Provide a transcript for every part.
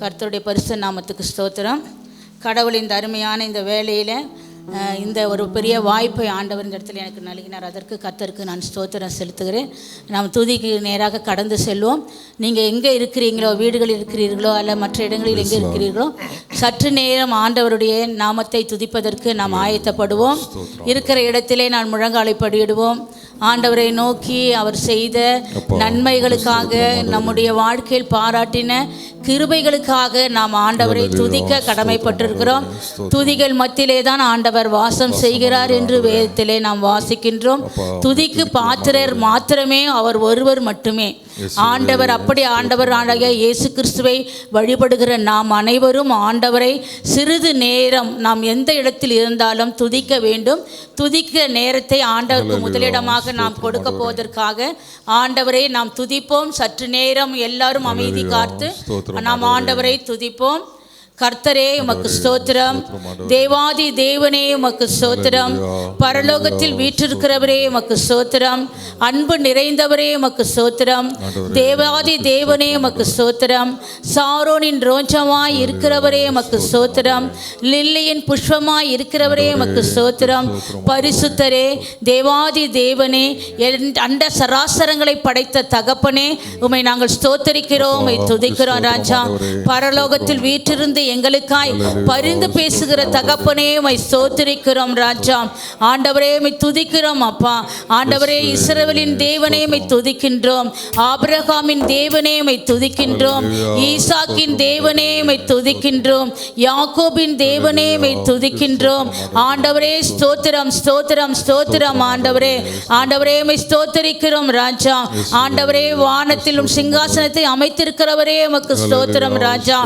கர்த்தருடைய பரிசுத்த நாமத்துக்கு ஸ்தோத்திரம். கடவுளின் அருமையான இந்த வேலையில் இந்த ஒரு பெரிய வாய்ப்பை ஆண்டவர் இந்த இடத்துல எனக்கு நல்கினார். அதற்கு கர்த்தருக்கு நான் ஸ்தோத்திரம் செலுத்துகிறேன். நாம் துதிக்கு நேராக கடந்து செல்வோம். நீங்கள் எங்கே இருக்கிறீங்களோ, வீடுகளில் இருக்கிறீர்களோ அல்ல மற்ற இடங்களில் எங்கே இருக்கிறீர்களோ, சற்று நேரம் ஆண்டவருடைய நாமத்தை துதிப்பதற்கு நாம் ஆயத்தப்படுவோம். இருக்கிற இடத்திலே நான் முழங்காலை படியிடுவோம். ஆண்டவரை நோக்கி அவர் செய்த நன்மைகளுக்காக, நம்முடைய வாழ்க்கையில் பாராட்டின கிருபைகளுக்காக நாம் ஆண்டவரை துதிக்க கடமைப்பட்டிருக்கிறோம். துதிகள் மத்தியிலே தான் ஆண்டவர் வாசம் செய்கிறார் என்று வேதத்திலே நாம் வாசிக்கின்றோம். துதிக்கு பாத்திரர் மாத்திரமே அவர் ஒருவர் மட்டுமே. ஆண்டவர் அப்படி ஆண்டவர் இயேசு கிறிஸ்துவை வழிபடுகிற நாம் அனைவரும் ஆண்டவரை சிறிது நேரம் நாம் எந்த இடத்தில் இருந்தாலும் துதிக்க வேண்டும். துதிக்கிற நேரத்தை ஆண்டவருக்கு முதலிடமாக நாம் கொடுக்க போவதற்காக ஆண்டவரை நாம் துதிப்போம். சற்று நேரம் எல்லாரும் அமைதி காத்து நாம் ஆண்டவரை துதிப்போம். கர்த்தரே உமக்கு ஸ்தோத்திரம், தேவாதி தேவனே உமக்கு ஸ்தோத்திரம், பரலோகத்தில் வீற்றிருக்கிறவரே உமக்கு ஸ்தோத்திரம், அன்பு நிறைந்தவரே உமக்கு ஸ்தோத்திரம், தேவாதி தேவனே உமக்கு ஸ்தோத்திரம், சாரோனின் ரோஜமாய் இருக்கிறவரே உமக்கு ஸ்தோத்திரம், லில்லியின் புஷ்பமாய் இருக்கிறவரே உமக்கு ஸ்தோத்திரம், பரிசுத்தரே, தேவாதி தேவனே, அண்ட சராசரங்களை படைத்த தகப்பனே, உம்மை நாங்கள் ஸ்தோத்தரிக்கிறோம், உம்மை துதிக்கிறோம். ராஜா, பரலோகத்தில் வீற்றிருந்து எங்களுக்காய் பரிந்து பேசுகிற தகப்பனே உம்மை ஸ்தோத்திரிக்கிறோம். ராஜா, ஆண்டவரே உம்மை துதிக்கிறோம். அப்பா ஆண்டவரே, இஸ்ரவேலின் தேவனே உம்மை துதிக்கின்றோம், ஆபிரகாமின் தேவனே உம்மை துதிக்கின்றோம், ஈசாக்கின் தேவனே உம்மை துதிக்கின்றோம், யாக்கோபின் தேவனே உம்மை துதிக்கின்றோம். ஆண்டவரே ஸ்தோத்திரம், ஸ்தோத்திரம், ஸ்தோத்திரம். ஆண்டவரே, ஆண்டவரே உம்மை ஸ்தோத்திரிக்கிறோம். ராஜா, ஆண்டவரே, வானத்திலும் சிங்காசனத்தை அமைத்திருக்கிறவரே உமக்கு ஸ்தோத்திரம். ராஜா,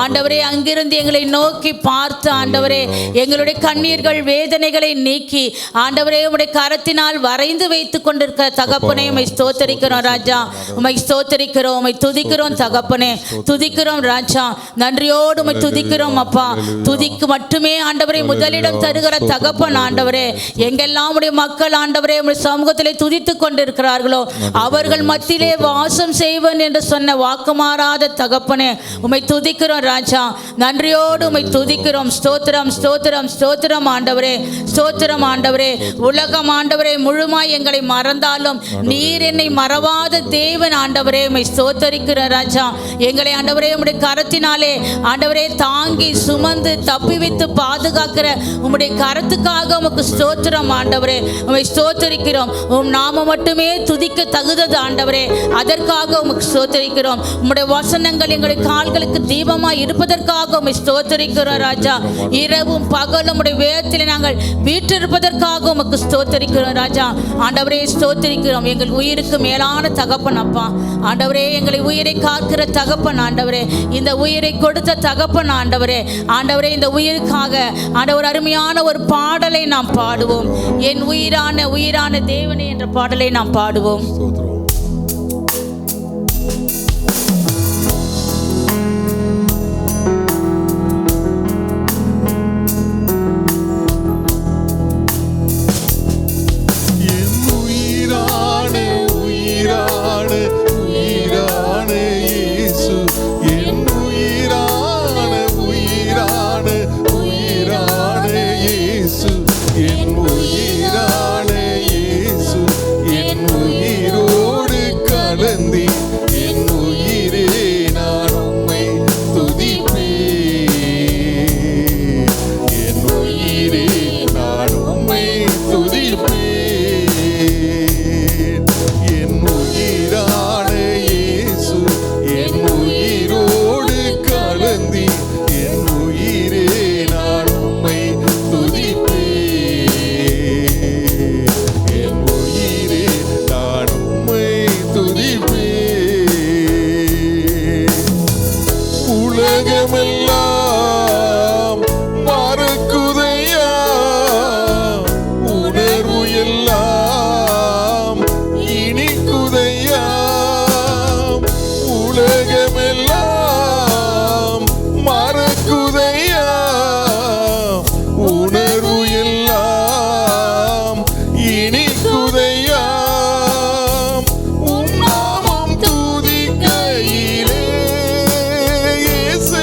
ஆண்டவரே, அங்கிருந்து எங்களை நோக்கி பார்த்து ஆண்டவரே, எங்களுடைய கண்ணீர்கள் வேதனைகளை நீக்கி ஆண்டவரே உம்முடைய கரத்தினால் வரைந்து வைத்துக் கொண்டிருக்கிற தகப்பனே உம்மை ஸ்தோத்தரிக்கிறோம். ராஜா, உம்மை ஸ்தோத்தரிக்கிறோம், உம்மை துதிக்கிறோம். தகப்பனே துதிக்கிறோம். ராஜா, நன்றியோடு உம்மை துதிக்கிறோம். அப்பா, துதிக்கு மட்டுமே ஆண்டவரை முதலிடம் தருகிற தகப்பன். ஆண்டவரே, எங்கெல்லாம் உடைய மக்கள் ஆண்டவரே உம்முடைய சமூகத்திலே துதித்துக் கொண்டிருக்கிறார்களோ அவர்கள் மத்தியிலே வாசம் செய்வன் என்று சொன்ன வாக்குமாறாத தகப்பனே உம்மை துதிக்கிறோம். ராஜா, நன்றியோடு உம்மை துதிக்கிறோம். ஸ்தோத்திரம், ஸ்தோத்திரம், ஸ்தோத்திரம். ஆண்டவரே ஸ்தோத்திரம். ஆண்டவரே, உலகம் ஆண்டவரே முழுமாய் எங்களை மறந்தாலும் நீர் என்னை மறவாத தேவன். ஆண்டவரே உம்மை ஸ்தோத்தரிக்கிற. ராஜா, எங்களை ஆண்டவரே உம்முடைய கரத்தினாலே ஆண்டவரே தாங்கி சுமந்து தப்பி வைத்து பாதுகாக்கிற உம்முடைய கரத்துக்காக உமக்கு ஸ்தோத்திரம். ஆண்டவரே உம்மை ஸ்தோத்தரிக்கிறோம். உம் நாம மட்டுமே துதிக்க தகுந்தது. ஆண்டவரே, அதற்காக உமக்கு ஸ்தோத்தரிக்கிறோம். உம்முடைய வசனங்கள் எங்களுடைய கால்களுக்கு தீபமாய் இருப்பதற்காக உம்மை ஸ்தோத்தரிக்கிறோம். ராஜா, இரவும் பகலும் உம்முடைய வேதத்திலே நாங்கள் வீற்றிருப்பதற்காக உமக்கு ஸ்தோத்தரிக்கிறோம். ராஜா, ஆண்டவரே ஸ்தோத்தரிக்கிறோம். எங்கள் உயிருக்கு மேலான தகப்பன். அப்பா ஆண்டவரே, எங்களை உயிரை காக்கிற தகப்பன். ஆண்டவரே, இந்த உயிரை கொடுத்த தகப்பன். ஆண்டவரே, ஆண்டவரே, இந்த உயிருக்காக ஆண்டவர் அருமையான ஒரு பாடலை நாம் பாடுவோம். என் உயிரான உயிரான தேவனே என்ற பாடலை நாம் பாடுவோம். உன் நாமம் துதிக்கையிலே இயேசு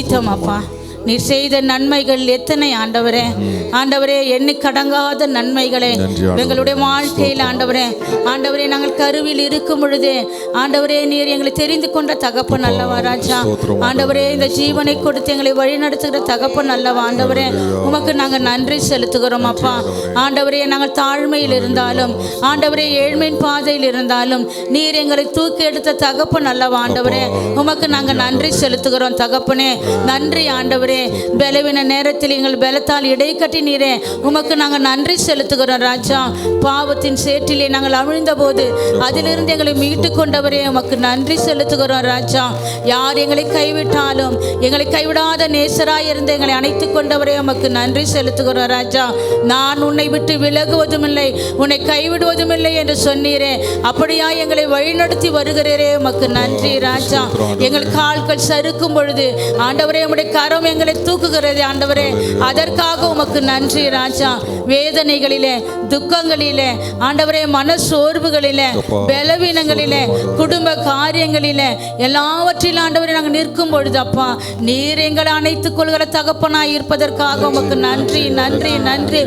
துதித்தோம் அப்பா. நீர் செய்த நன்மைகள் எத்தனை ஆண்டவரே. ஆண்டவரே எண்ணி கடங்காத நன்மைகளை எங்களுடைய வாழ்க்கையில் ஆண்டவரே. ஆண்டவரே நாங்கள் கருவில் இருக்கும் பொழுதே ஆண்டவரே நீர் எங்களை தெரிந்து கொண்ட தகப்பன் அல்லவா ராஜா. ஆண்டவரே இந்த ஜீவனை கொடுத்து எங்களை வழிநடத்துகிற தகப்பன் அல்லவா ஆண்டவரே. உமக்கு நாங்கள் நன்றி செலுத்துகிறோம் அப்பா. ஆண்டவரே நாங்கள் தாழ்மையில் இருந்தாலும் ஆண்டவரே ஏழ்மையின் பாதையில் இருந்தாலும் நீர் எங்களை தூக்கி எடுத்த தகப்பன் அல்லவா ஆண்டவரே. உமக்கு நாங்கள் நன்றி செலுத்துகிறோம் தகப்பனே. நன்றி ஆண்டவரே. பலவீன நேரத்தில் எங்கள் பலத்தால் இடை கட்டி நீரே உமக்கு நாங்கள் நன்றி செலுத்துகிறோம் ராஜா. பாவத்தின் சேற்றிலே நாங்கள் அமிழ்ந்த போது அதிலிருந்து எங்களை மீட்டு கொண்டவரே உமக்கு நன்றி செலுத்துகிறோம் ராஜா. யார் எங்களை கைவிட்டாலும் எங்களை கைவிடாத நேசராய் இருந்து எங்களை அணைத்து கொண்டவரே உமக்கு நன்றி செலுத்துகிறோம் ராஜா. நான் உன்னை விட்டு விலகுவதும் இல்லை உன்னை கைவிடுவதும் இல்லை என்று சொன்னீரே. அப்படியா எங்களை வழிநடத்தி வருகிறீரே உமக்கு நன்றி ராஜா. எங்கள் கால்கள் சறுக்கும் பொழுது ஆண்டவரே உம்முடைய கரம் எங்களை தூக்குகிறது ஆண்டவரே. அதற்காக உமக்கு நன்றி ராஜா. வேதனைகளிலே துக்கங்களிலே ஆண்டவரே மன சோர்வுகளிலே பலவீனங்களிலே குடும்ப காரியங்களிலே எல்லாவற்றிலும் ஆண்டவரே நாங்கள் நிற்கும் பொழுது அப்பா நீர் எங்களை அணைத்துக் கொள்கிற தகப்பனாய் இருப்பதற்காக உமக்கு நன்றி நன்றி நன்றி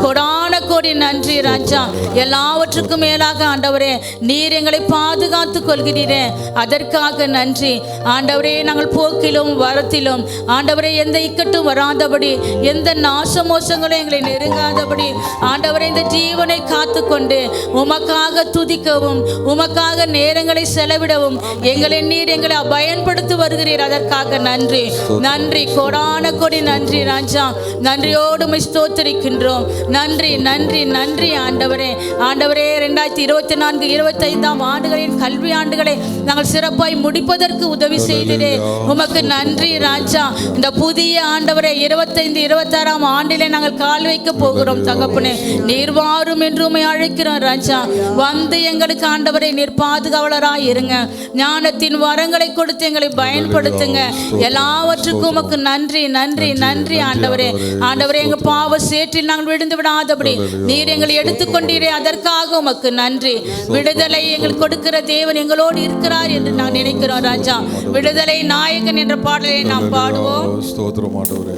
கொடான கோடி நன்றி ராஜா. எல்லாவற்றுக்கும் மேலாக ஆண்டவரே நீர் எங்களை பாதுகாத்து கொள்கிறீரே அதற்காக நன்றி ஆண்டவரே. நாங்கள் போக்கிலும் வரத்திலும் ஆண்டவரே எந்த இக்கட்டும் வராதபடி எந்த நாசமோசங்களும் எங்களை நெருங்காதபடி ஆண்டவரே இந்த ஜீவனை காத்து கொண்டு உமக்காக துதிக்கவும் உமக்காக நேரங்களை செலவிடவும் எங்களை நீர் எங்களை பயன்படுத்தி வருகிறீர். அதற்காக நன்றி நன்றி கோடான கொடி நன்றி ராஜா. நன்றியோடு உம்மை ஸ்தோத்திரிக்கின்றோம். நன்றி நன்றி நன்றி ஆண்டவரே. ஆண்டவரே 2024-25 ஆண்டுகளின் கல்வி ஆண்டுகளை நாங்கள் சிறப்பாய் முடிப்பதற்கு உதவி செய்தீரே உமக்கு நன்றி ராஜா. இந்த புதிய ஆண்டவரே 25-26 ஆண்டிலே நாங்கள் கால் வைக்க போகிறோம் தகப்பனே. நீர் வாரும் என்று உம்மை அழைக்கிறோம் ராஜா. வந்து எங்களுக்கு ஆண்டவரே நீர் பாதுகாவலராய் இருங்க. ஞானத்தின் வரங்களை கொடுத்து எங்களை பயன்படுத்துங்க. எல்லாவற்றுக்கும் உமக்கு நன்றி நன்றி நன்றி ஆண்டவரே. ஆண்டவரே எங்க பாவ சேற்றில் நாங்கள் விழுந்து விடாதபடி நீர் எங்களை எடுத்துக்கொண்டீரே அதற்காக உமக்கு நன்றி. விடுதலை எங்களுக்கு கொடுக்கிற தேவன் எங்களோடு இருக்கிறார் என்று நான் நினைக்கிறோம் ராஜா. விடுதலை நாயகன் என்ற பாடலை நாம் பாடுவோம். ஸ்தோத்திரம் ஆண்டவரே.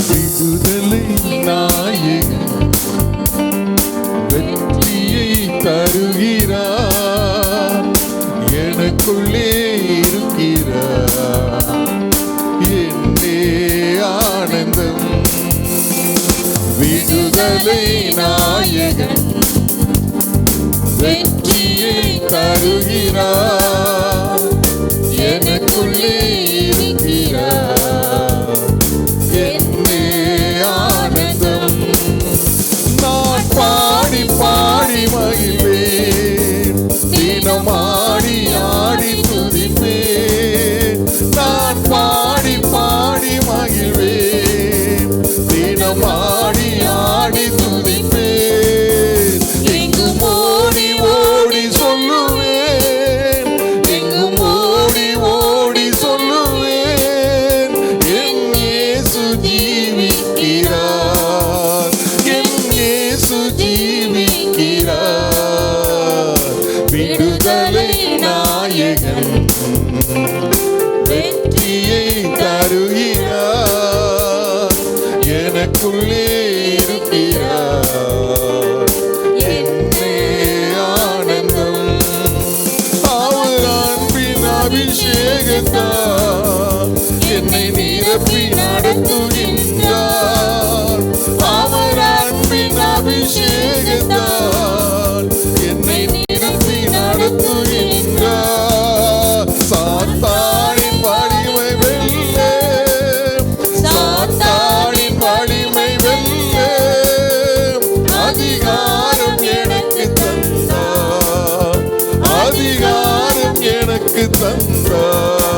விடுதலை நாயகன் வெற்றியை தருகிறார் எனக்குள்ளே இருக்கிறார் என்னே ஆனந்தம். விடுதலை நாயகன் வெற்றியை தருகிறார் எனக்குள்ளே இருக்கிறார் என்னே ஆனந்தம். நான் பாடி பாடி மகிழ்வேன் தினம் ஆடி ஆடி துதிப்பேன். நான் பாடி பாடி மகிழ்வேன் தினம் ஆடி ஆடி துதிப்பேன். எங்கும் ஓடி ஓடி சொல்லுவேன் எங்கும் ஓடி ஓடி சொல்லுவேன் என் இயேசு ஜீவிக்கிறார் என் இயேசு ஜீவிக்கிறார். விடுதலை நாயகன் வெற்றியை தருகிறார் எனக்குள்ளே இருக்கிறார் என்னே ஆனந்தம். அவர் அன்பின் அபிஷேகத்தால் என்னை நிரப்பி நடத்துகின்றார். அவர் அன்பின் அபிஷேகத்தால் என்னை நிரப்பி நடத்துகின்றார். சாத்தானின் வலிமை வெல்ல சாத்தானின் வலிமை வெல்ல அதிகாரம் எனக்கு தந்தார் அதிகாரம் எனக்கு தந்தார்.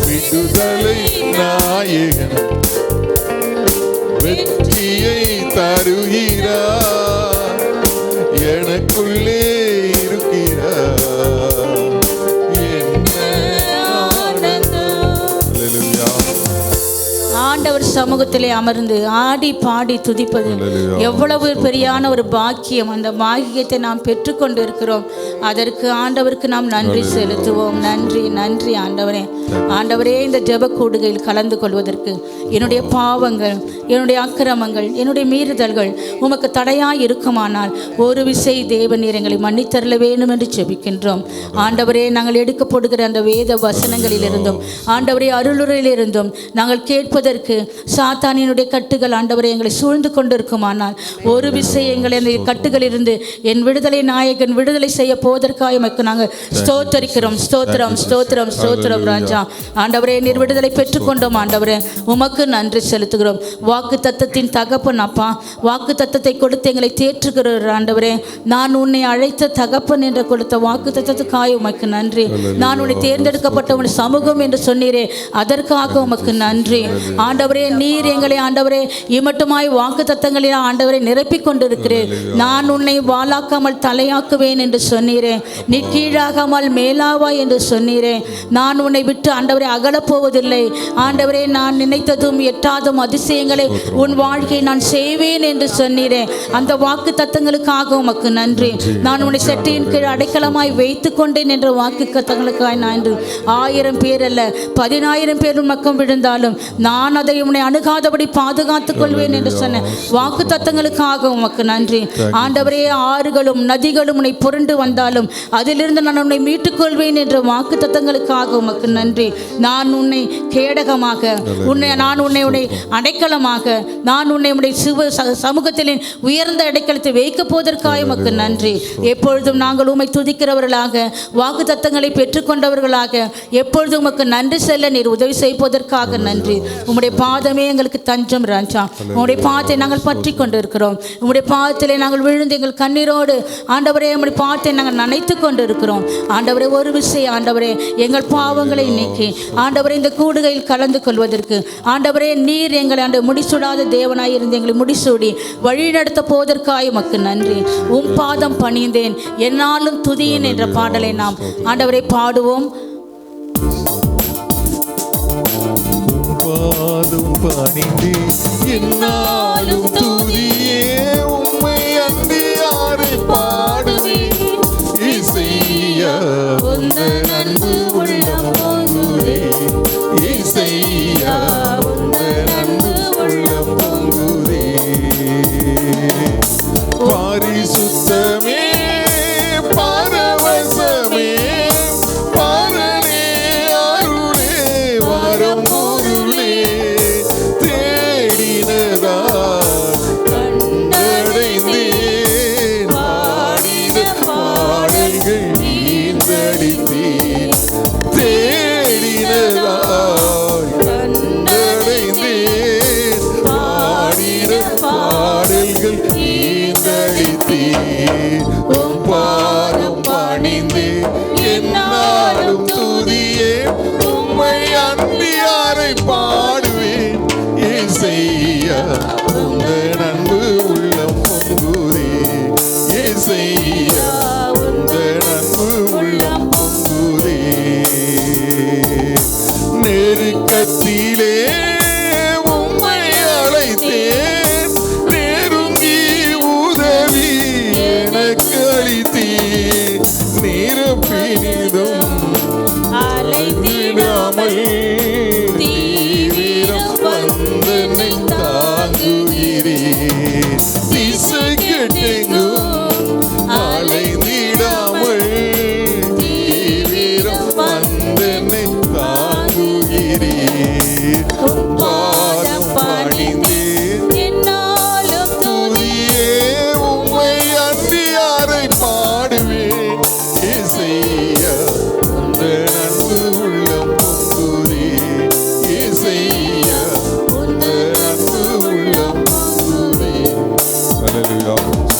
விடுதலை நாயகன் வெற்றியை தருகிறார் எனக்குள்ளே இருக்கிறார் என்ன ஆனந்தம். ஆண்டவர் சமூகத்திலே அமர்ந்து ஆடி பாடி துதிப்பது எவ்வளவு பெரியான ஒரு பாக்கியம். அந்த பாக்கியத்தை நாம் பெற்றுக்கொண்டு இருக்கிறோம். அதற்கு ஆண்டவருக்கு நாம் நன்றி செலுத்துவோம். நன்றி நன்றி ஆண்டவரே. ஆண்டவரே, இந்த ஜெப கூடுகையில் கலந்து கொள்வதற்கு என்னுடைய பாவங்கள், என்னுடைய அக்கிரமங்கள், என்னுடைய மீறுதல்கள் உமக்கு தடையாய் இருக்குமானால் ஒரு விசை தேவநீர் எங்களை மன்னித்தரல வேணும் என்று ஜெபிக்கின்றோம். ஆண்டவரே, நாங்கள் எடுக்கப்படுகிற அந்த வேத வசனங்களிலிருந்தும் ஆண்டவரே அருளுரையிலிருந்தும் நாங்கள் கேட்பதற்கு சாத்தானினுடைய கட்டுகள் ஆண்டவரே எங்களை சூழ்ந்து கொண்டிருக்குமானால் ஒரு விசை எங்களை அந்த கட்டுகளிலிருந்து என் விடுதலை நாயகன் விடுதலை செய்ய போவதற்காக எமக்கு நாங்கள் ஸ்தோத்தரிக்கிறோம். ஸ்தோத்திரம் ஸ்தோத்திரம் ஸ்தோத்திரம் ராஜா. ஆண்டவரே, நீர் விடுதலை பெற்றுக்கொண்டோம். ஆண்டவரே, உமக்கு நன்றி செலுத்துகிறோம். வாக்கு தத்தத்தின் தகப்பன் அப்பா, வாக்கு தத்தத்தை கொடுத்து எங்களை தேற்றுகிறோம். ஆண்டவரே, நான் உன்னை அழைத்த தகப்பன் என்று கொடுத்த வாக்கு தத்தத்துக்காக உமக்கு நன்றி. நான் உன்னை தேர்ந்தெடுக்கப்பட்ட உன் சமூகம் என்று சொன்னீரே, அதற்காக உமக்கு நன்றி. ஆண்டவரே, நீர் எங்களை ஆண்டவரே இமட்டுமாய் வாக்கு தத்தங்களில் ஆண்டவரை நிரப்பிக் கொண்டிருக்கிறேன். நான் உன்னை வாளாக்காமல் தலையாக்குவேன் என்று சொன்னீரே, நீ கீழாகாமல் மேலாவா என்று சொன்னீரே. நான் உன்னை விட்டு ஆண்டவரை அகலப்போவதில்லை. ஆண்டவரே, நான் நினைத்ததும் எட்டாதும் அதிசயங்களை உன் வாழ்க்கையை நான் செய்வேன் என்று சொன்னீரே. அந்த வாக்கு தத்தங்களுக்காக உமக்கு நன்றி. நான் உன்னை செட்டியின் கீழ் அடைக்கலமாய் வைத்து கொண்டேன் என்ற வாக்கு தத்தங்களுக்காக நன்றி. 1000 பேர் அல்ல 10,000 பேர் பக்கம் விழுந்தாலும் நான் அதை உன்னை அணுகாதபடி பாதுகாத்துக் கொள்வேன் என்று சொன்ன வாக்கு தத்தங்களுக்காக உமக்கு நன்றி. ஆண்டவரே, ஆறுகளும் நதிகளும் உன்னை புரண்டு வந்தாலும் அதிலிருந்து நான் உன்னை மீட்டுக் கொள்வேன் என்ற வாக்கு தத்தங்களுக்காக உமக்கு நன்றி. நான் உன்னை கேடகமாக நான் உன்னை அடைக்கலமாக நான் உன்னை உடைய சமூகத்திலே உயர்ந்த அடைக்கலத்தை வைக்க போவதற்காக உமக்கு நன்றி. எப்பொழுதும் நாங்கள் உம்மை துதிக்கிறவர்களாக வாக்கு தத்தங்களை பெற்றுக்கொண்டவர்களாக எப்பொழுதும் உமக்கு நன்றி செல்ல நீர் உதவி செய்வதற்காக நன்றி. உம்முடைய பாதமே எங்களுக்கு தஞ்சம் ராஜா. உம்முடைய பாதத்தை நாங்கள் பற்றி கொண்டு இருக்கிறோம். உம்முடைய பாதத்திலே நாங்கள் விழுந்து எங்கள் கண்ணீரோடு ஆண்டவரே உம்முடைய பாதத்தை நாங்கள் நனைத்து கொண்டு இருக்கிறோம். ஆண்டவரே, ஒரு விஷயம் ஆண்டவரே, எங்கள் பாவங்களை நீக்கி ஆண்டவரே இந்த கூடுகையில் கலந்து கொள்வதற்கு ஆண்டவரே நீர் எங்களை முடிசூடாத தேவனாய் இருந்து எங்களை முடிசூடி வழி நடத்த போவதற்காக உமக்கு நன்றி. உம் பாதம் பணிந்தேன் என்னாலும் துதியேன் என்ற பாடலை நாம் ஆண்டவரை பாடுவோம். பாதம் பணிந்தேன் என்னாலும் துதியே உம்மை அன்றி யாரை பாடுவேன். இசையா உந்தன் அன்பு உள்ளம் பொங்குதே. இசையா உந்தன் அன்பு உள்ளம் பொங்குதே. பரிசுத்தமே பரவசமே பரனே அருளே வரம் பொருளே தேடினதா கண்டடைந்தேன். பாடின பாடல்கள் நீந்தடித்தேன். தேடினதா கண்டடைந்தேன். பாடின பாடல்கள் நீந்தடித்தேன். உம் பாதம் பணிந்தேன் என்னாலும் துதியே உம்மை அன்றி யாரை பாடுவேன். இசையா உந்தன் அன்பு உள்ளம் பொங்குதே. இசையா உந்தன் அன்பு உள்ளம் பொங்குதே. நெருக்கத்திலே உம்மை அழைத்தேன். நெருங்கி உதவி எனக்கு அளித்தேன். நிரப்பினிதும் அலைந்திடாமல் தீவிரம் வந்தனை தாங்குகிறேன். திசை கெட்டெங்கும் அலைந்திடாமல் தீவிரம் வந்தனை தாங்குகிறேன். பாதம் பணிந்தேன் என்னாலும் துதியே உம்மை அன்றி யாரை பாடுவேன். இசையா உந்தன் அன்பு உள்ளம் பொங்குதே. இசையா உந்தன் அன்பு உள்ளம் பொங்குதே.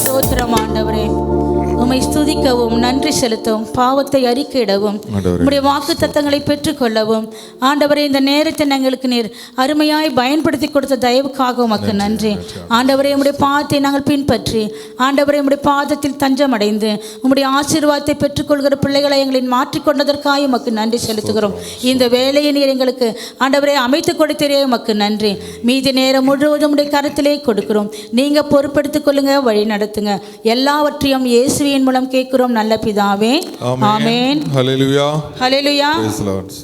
ஸ்தோத்திரம் ஆண்டவரே. உம்மை ஸ்துதிக்கவும் நன்றி செலுத்தவும், பாவத்தை அறிக்கையிடவும், உம்முடைய வாக்கு தத்தங்களை பெற்றுக்கொள்ளவும், ஆண்டவரே இந்த நேரத்தை எங்களுக்கு நீர் அருமையாய் பயன்படுத்தி கொடுத்த தயவுக்காக உமக்கு நன்றி. ஆண்டவரே உம்முடைய பாதத்தை நாங்கள் பின்பற்றி, ஆண்டவரே உம்முடைய பாதத்தில் தஞ்சம் அடைந்து உம்முடைய ஆசீர்வாதத்தை பெற்றுக்கொள்கிற பிள்ளைகளை எங்களின் மாற்றிக்கொண்டதற்காக உமக்கு நன்றி செலுத்துகிறோம். இந்த வேலையை நீர் எங்களுக்கு ஆண்டவரே அமைத்து கொடுத்தீரே உமக்கு நன்றி. மீதி நேரம் முழுவதும் உடைய கருத்திலே கொடுக்கிறோம். நீங்க பொறுப்படுத்திக் கொள்ளுங்க, வழி நடத்துங்க. எல்லாவற்றையும் இயேசுவின் மூலம் கேட்கிறோம் நல்ல பிதாவே. ஆமென். ஹல்லேலூயா. ஹல்லேலூயா. Praise the Lord.